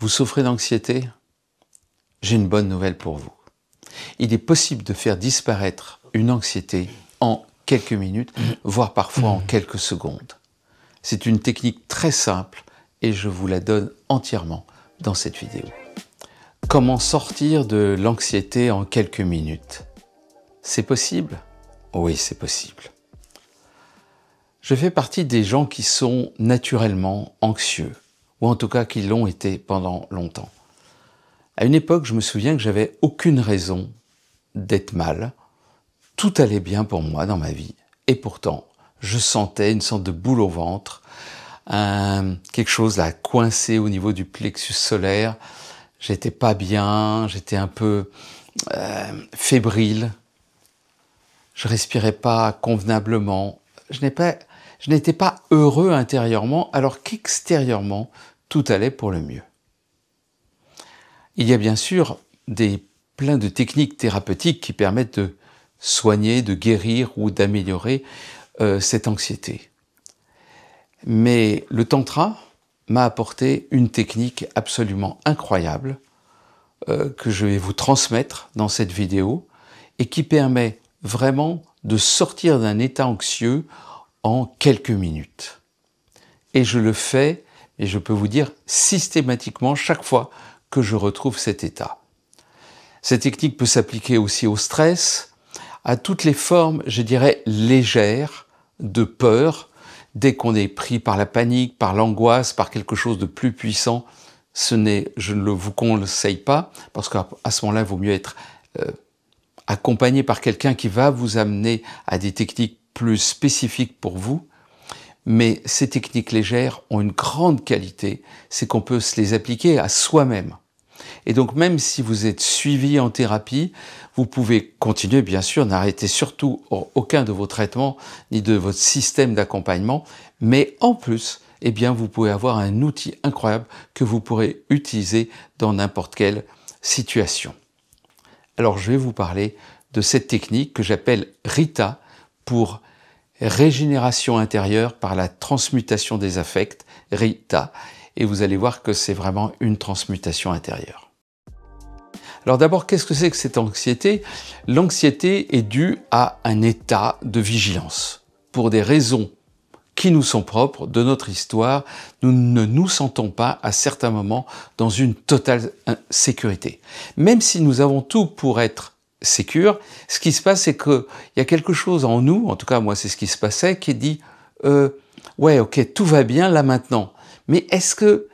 Vous souffrez d'anxiété? J'ai une bonne nouvelle pour vous. Il est possible de faire disparaître une anxiété en quelques minutes, voire parfois en quelques secondes. C'est une technique très simple et je vous la donne entièrement dans cette vidéo. Comment sortir de l'anxiété en quelques minutes? C'est possible? Oui, c'est possible. Je fais partie des gens qui sont naturellement anxieux, ou en tout cas qui l'ont été pendant longtemps. À une époque, je me souviens que j'avais aucune raison d'être mal. Tout allait bien pour moi dans ma vie. Et pourtant, je sentais une sorte de boule au ventre, quelque chose là coincé au niveau du plexus solaire. J'étais pas bien, j'étais un peu fébrile. Je respirais pas convenablement. Je n'étais pas heureux intérieurement, alors qu'extérieurement, tout allait pour le mieux. Il y a bien sûr plein de techniques thérapeutiques qui permettent de soigner, de guérir ou d'améliorer cette anxiété. Mais le tantra m'a apporté une technique absolument incroyable que je vais vous transmettre dans cette vidéo et qui permet vraiment de sortir d'un état anxieux en quelques minutes. Et je le fais, et je peux vous dire, systématiquement chaque fois que je retrouve cet état. Cette technique peut s'appliquer aussi au stress, à toutes les formes, je dirais, légères de peur. Dès qu'on est pris par la panique, par l'angoisse, par quelque chose de plus puissant, je ne vous conseille pas, parce qu'à ce moment-là, il vaut mieux être accompagné par quelqu'un qui va vous amener à des techniques plus spécifiques pour vous. Mais ces techniques légères ont une grande qualité, c'est qu'on peut se les appliquer à soi-même. Et donc même si vous êtes suivi en thérapie, vous pouvez continuer, bien sûr, n'arrêtez surtout aucun de vos traitements, ni de votre système d'accompagnement, mais en plus, eh bien, vous pouvez avoir un outil incroyable que vous pourrez utiliser dans n'importe quelle situation. Alors je vais vous parler de cette technique que j'appelle RITA pour régénération intérieure par la transmutation des affects, RITA, et vous allez voir que c'est vraiment une transmutation intérieure. Alors d'abord, qu'est-ce que c'est que cette anxiété? L'anxiété est due à un état de vigilance. Pour des raisons qui nous sont propres de notre histoire, nous ne nous sentons pas à certains moments dans une totale sécurité. Même si nous avons tout pour être sécure, ce qui se passe, c'est qu'il y a quelque chose en nous, en tout cas moi c'est ce qui se passait, qui dit ouais, ok, tout va bien là maintenant, mais est-ce que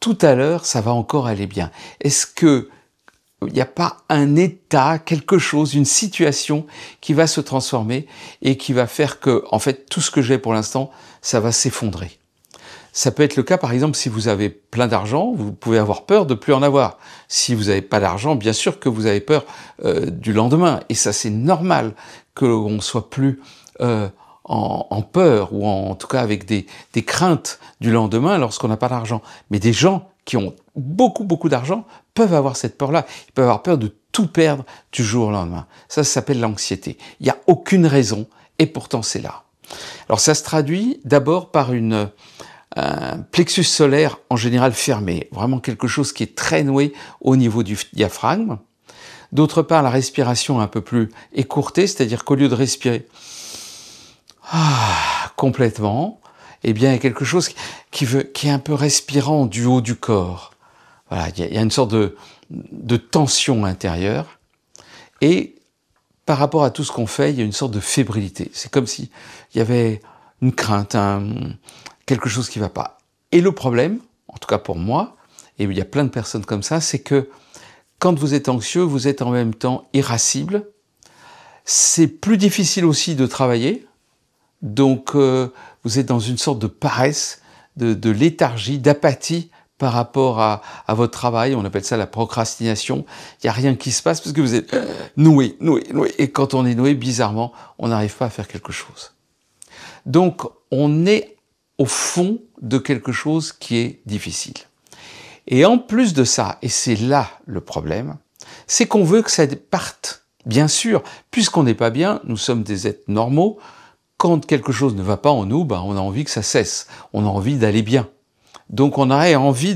tout à l'heure ça va encore aller bien? Est-ce que il n'y a pas un état, quelque chose, une situation qui va se transformer et qui va faire que, en fait, tout ce que j'ai pour l'instant, ça va s'effondrer? Ça peut être le cas, par exemple, si vous avez plein d'argent, vous pouvez avoir peur de plus en avoir. Si vous n'avez pas d'argent, bien sûr que vous avez peur du lendemain. Et ça, c'est normal que l'on soit plus en peur ou en tout cas avec des craintes du lendemain lorsqu'on n'a pas d'argent. Mais des gens qui ont beaucoup d'argent peuvent avoir cette peur-là. Ils peuvent avoir peur de tout perdre du jour au lendemain. Ça s'appelle l'anxiété. Il n'y a aucune raison et pourtant c'est là. Alors ça se traduit d'abord par un plexus solaire en général fermé, vraiment quelque chose qui est très noué au niveau du diaphragme. D'autre part, la respiration un peu plus écourtée, c'est-à-dire qu'au lieu de respirer complètement, eh bien il y a quelque chose qui est un peu respirant du haut du corps. Voilà, il y a une sorte de tension intérieure. Et par rapport à tout ce qu'on fait, il y a une sorte de fébrilité. C'est comme s'il y avait une crainte, quelque chose qui ne va pas. Et le problème, en tout cas pour moi, et il y a plein de personnes comme ça, c'est que quand vous êtes anxieux, vous êtes en même temps irascible. C'est plus difficile aussi de travailler. Donc vous êtes dans une sorte de paresse, de léthargie, d'apathie par rapport à votre travail. On appelle ça la procrastination. Il n'y a rien qui se passe parce que vous êtes noué. Et quand on est noué, bizarrement, on n'arrive pas à faire quelque chose. Donc on est au fond de quelque chose qui est difficile. Et en plus de ça, et c'est là le problème, c'est qu'on veut que ça parte. Bien sûr, puisqu'on n'est pas bien, nous sommes des êtres normaux. Quand quelque chose ne va pas en nous, on a envie que ça cesse. On a envie d'aller bien. Donc on aurait envie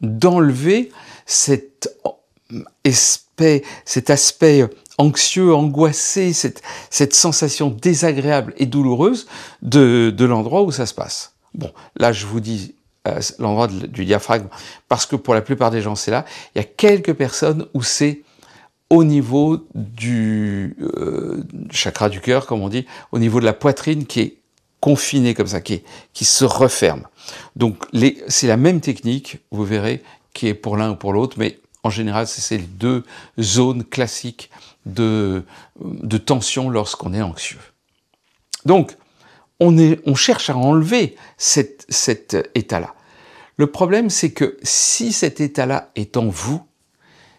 d'enlever cet aspect anxieux, angoissé, cette sensation désagréable et douloureuse de l'endroit où ça se passe. Bon, là je vous dis l'endroit du diaphragme, parce que pour la plupart des gens c'est là. Il y a quelques personnes où c'est au niveau du chakra du cœur, comme on dit, au niveau de la poitrine qui est confiné comme ça, qui se referme. Donc c'est la même technique, vous verrez, qui est pour l'un ou pour l'autre, mais en général c'est les deux zones classiques de tension lorsqu'on est anxieux. Donc on cherche à enlever cet état-là. Le problème c'est que si cet état-là est en vous,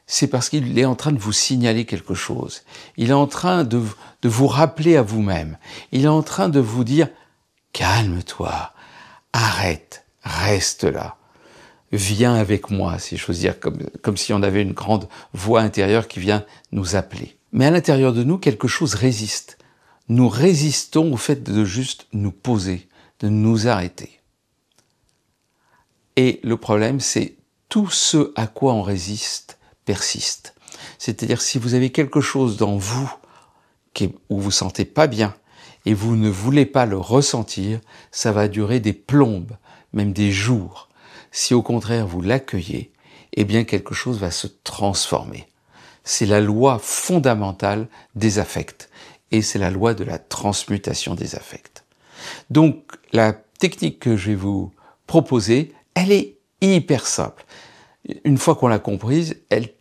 c'est parce qu'il est en train de vous signaler quelque chose. Il est en train de vous rappeler à vous-même. Il est en train de vous dire « Calme-toi, arrête, reste là, viens avec moi », si j'ose dire, comme si on avait une grande voix intérieure qui vient nous appeler. Mais à l'intérieur de nous, quelque chose résiste. Nous résistons au fait de juste nous poser, de nous arrêter. Et le problème, c'est tout ce à quoi on résiste persiste. C'est-à-dire si vous avez quelque chose dans vous où vous ne sentez pas bien et vous ne voulez pas le ressentir, ça va durer des plombes, même des jours. Si au contraire vous l'accueillez, eh bien quelque chose va se transformer. C'est la loi fondamentale des affects et c'est la loi de la transmutation des affects. Donc la technique que je vais vous proposer, elle est hyper simple. Une fois qu'on l'a comprise, elle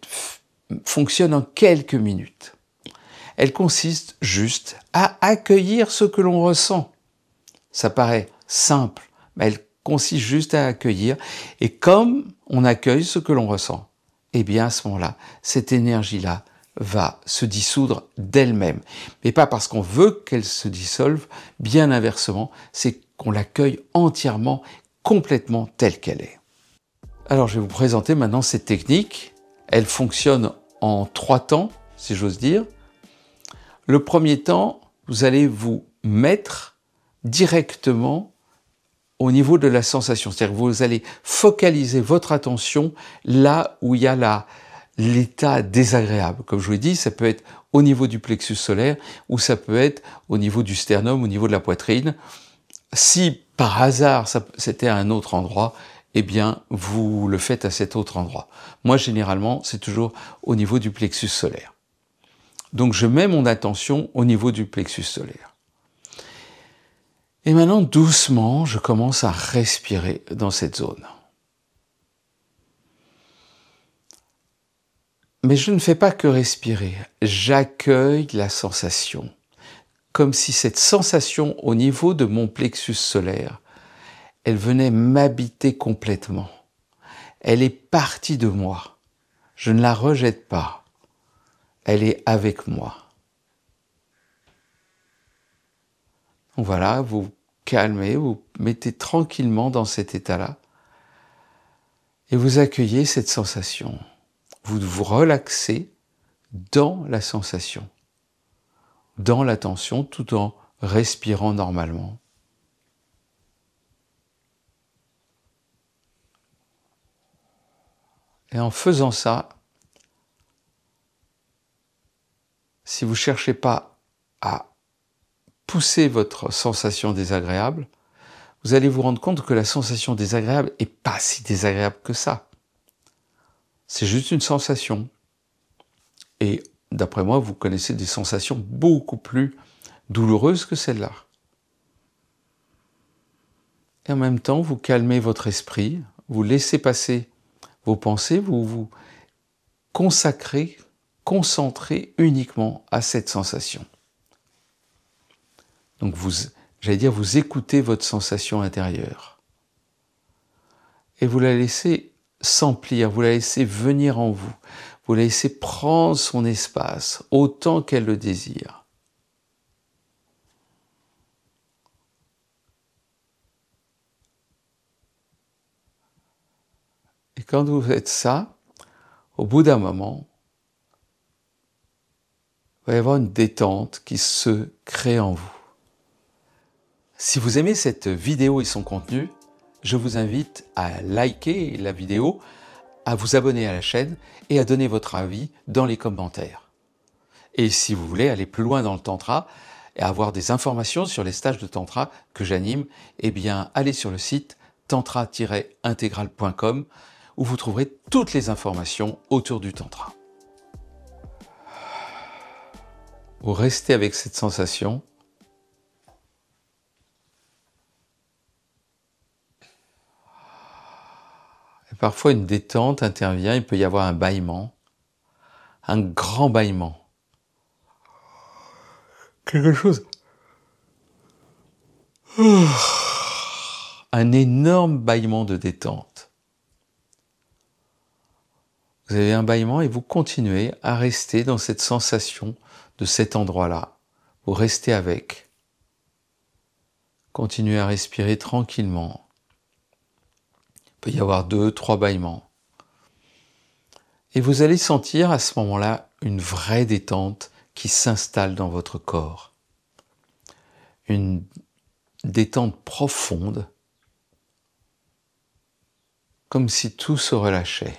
fonctionne en quelques minutes. Elle consiste juste à accueillir ce que l'on ressent. Ça paraît simple, mais elle consiste juste à accueillir. Et comme on accueille ce que l'on ressent, eh bien à ce moment-là, cette énergie-là va se dissoudre d'elle-même. Mais pas parce qu'on veut qu'elle se dissolve, bien inversement, c'est qu'on l'accueille entièrement, complètement telle qu'elle est. Alors, je vais vous présenter maintenant cette technique. Elle fonctionne en 3 temps, si j'ose dire. Le premier temps, vous allez vous mettre directement au niveau de la sensation. C'est-à-dire que vous allez focaliser votre attention là où il y a l'état désagréable. Comme je vous l'ai dit, ça peut être au niveau du plexus solaire ou ça peut être au niveau du sternum, au niveau de la poitrine. Si par hasard c'était à un autre endroit, eh bien, vous le faites à cet autre endroit. Moi, généralement, c'est toujours au niveau du plexus solaire. Donc, je mets mon attention au niveau du plexus solaire. Et maintenant, doucement, je commence à respirer dans cette zone. Mais je ne fais pas que respirer, j'accueille la sensation. Comme si cette sensation au niveau de mon plexus solaire, elle venait m'habiter complètement. Elle est partie de moi. Je ne la rejette pas. Elle est avec moi. Donc voilà, vous calmez, vous mettez tranquillement dans cet état-là et vous accueillez cette sensation. Vous vous relaxez dans la sensation, dans l'attention, tout en respirant normalement. Et en faisant ça, si vous ne cherchez pas à pousser votre sensation désagréable, vous allez vous rendre compte que la sensation désagréable n'est pas si désagréable que ça. C'est juste une sensation. Et d'après moi, vous connaissez des sensations beaucoup plus douloureuses que celle-là. Et en même temps, vous calmez votre esprit, vous laissez passer vos pensées, vous vous consacrez, concentrez uniquement à cette sensation. Donc vous écoutez votre sensation intérieure. Et vous la laissez s'emplir, vous la laissez venir en vous, vous la laissez prendre son espace autant qu'elle le désire. Et quand vous faites ça, au bout d'un moment, il va y avoir une détente qui se crée en vous. Si vous aimez cette vidéo et son contenu, je vous invite à liker la vidéo, à vous abonner à la chaîne et à donner votre avis dans les commentaires. Et si vous voulez aller plus loin dans le tantra et avoir des informations sur les stages de tantra que j'anime, eh bien allez sur le site tantra-intégral.com où vous trouverez toutes les informations autour du tantra. Vous restez avec cette sensation. Et parfois une détente intervient, il peut y avoir un bâillement, un grand bâillement. Quelque chose. Un énorme bâillement de détente. Vous avez un bâillement et vous continuez à rester dans cette sensation de cet endroit-là. Vous restez avec. Continuez à respirer tranquillement. Il peut y avoir 2, 3 bâillements. Et vous allez sentir à ce moment-là une vraie détente qui s'installe dans votre corps. Une détente profonde, comme si tout se relâchait.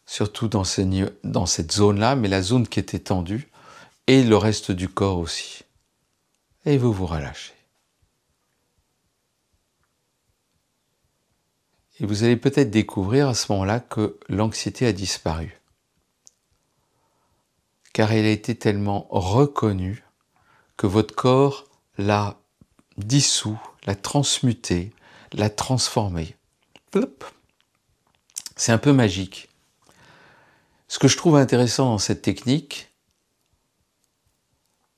Surtout dans cette zone-là, mais la zone qui était tendue, et le reste du corps aussi. Et vous vous relâchez. Et vous allez peut-être découvrir à ce moment-là que l'anxiété a disparu. Car elle a été tellement reconnue que votre corps l'a dissous, l'a transmuté, l'a transformé. C'est un peu magique. Ce que je trouve intéressant dans cette technique,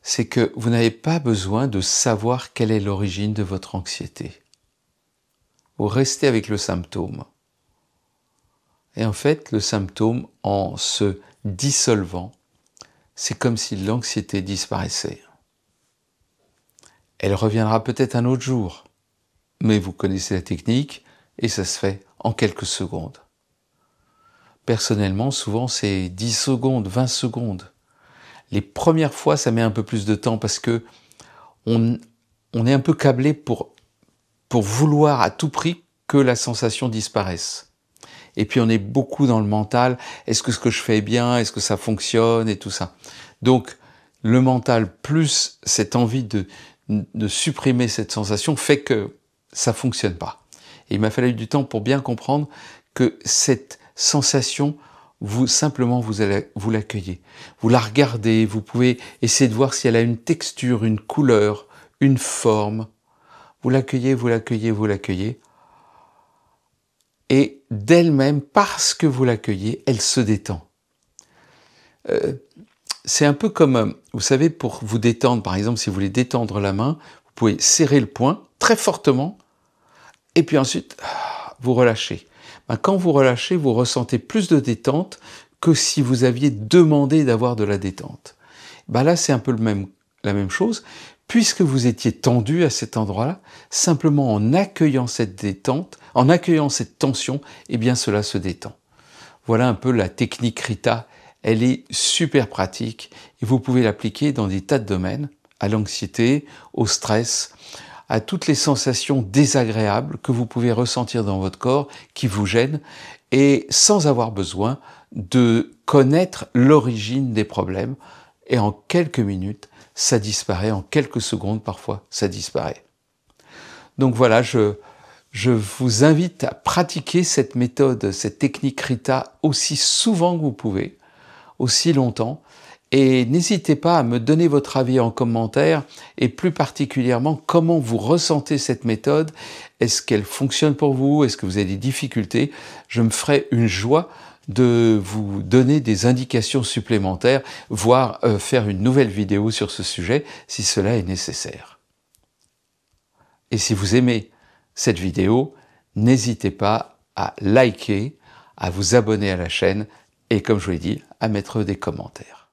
c'est que vous n'avez pas besoin de savoir quelle est l'origine de votre anxiété. Vous restez avec le symptôme. Et en fait, le symptôme, en se dissolvant, c'est comme si l'anxiété disparaissait. Elle reviendra peut-être un autre jour, mais vous connaissez la technique et ça se fait en quelques secondes. Personnellement, souvent c'est 10 secondes, 20 secondes. Les premières fois, ça met un peu plus de temps parce que on est un peu câblé pour vouloir à tout prix que la sensation disparaisse. Et puis on est beaucoup dans le mental, est-ce que ce que je fais est bien, est-ce que ça fonctionne et tout ça. Donc le mental plus cette envie de supprimer cette sensation fait que ça fonctionne pas. Et il m'a fallu du temps pour bien comprendre que cette sensation, simplement vous l'accueillez. Vous la regardez, vous pouvez essayer de voir si elle a une texture, une couleur, une forme. Vous l'accueillez, vous l'accueillez, vous l'accueillez. Et d'elle-même, parce que vous l'accueillez, elle se détend. C'est un peu comme, vous savez, pour vous détendre, par exemple, si vous voulez détendre la main, vous pouvez serrer le poing très fortement, et puis ensuite, vous relâchez. Quand vous relâchez, vous ressentez plus de détente que si vous aviez demandé d'avoir de la détente. Là, c'est un peu la même chose, puisque vous étiez tendu à cet endroit-là, simplement en accueillant cette détente, en accueillant cette tension, eh bien cela se détend. Voilà un peu la technique Rita. Elle est super pratique et vous pouvez l'appliquer dans des tas de domaines, à l'anxiété, au stress, à toutes les sensations désagréables que vous pouvez ressentir dans votre corps, qui vous gênent, et sans avoir besoin de connaître l'origine des problèmes. Et en quelques minutes, ça disparaît, en quelques secondes parfois, ça disparaît. Donc voilà, je vous invite à pratiquer cette méthode, cette technique Rita aussi souvent que vous pouvez, aussi longtemps, et n'hésitez pas à me donner votre avis en commentaire, et plus particulièrement comment vous ressentez cette méthode. Est-ce qu'elle fonctionne pour vous? Est-ce que vous avez des difficultés? Je me ferai une joie de vous donner des indications supplémentaires, voire faire une nouvelle vidéo sur ce sujet si cela est nécessaire. Et si vous aimez cette vidéo, n'hésitez pas à liker, à vous abonner à la chaîne et, comme je vous l'ai dit, à mettre des commentaires.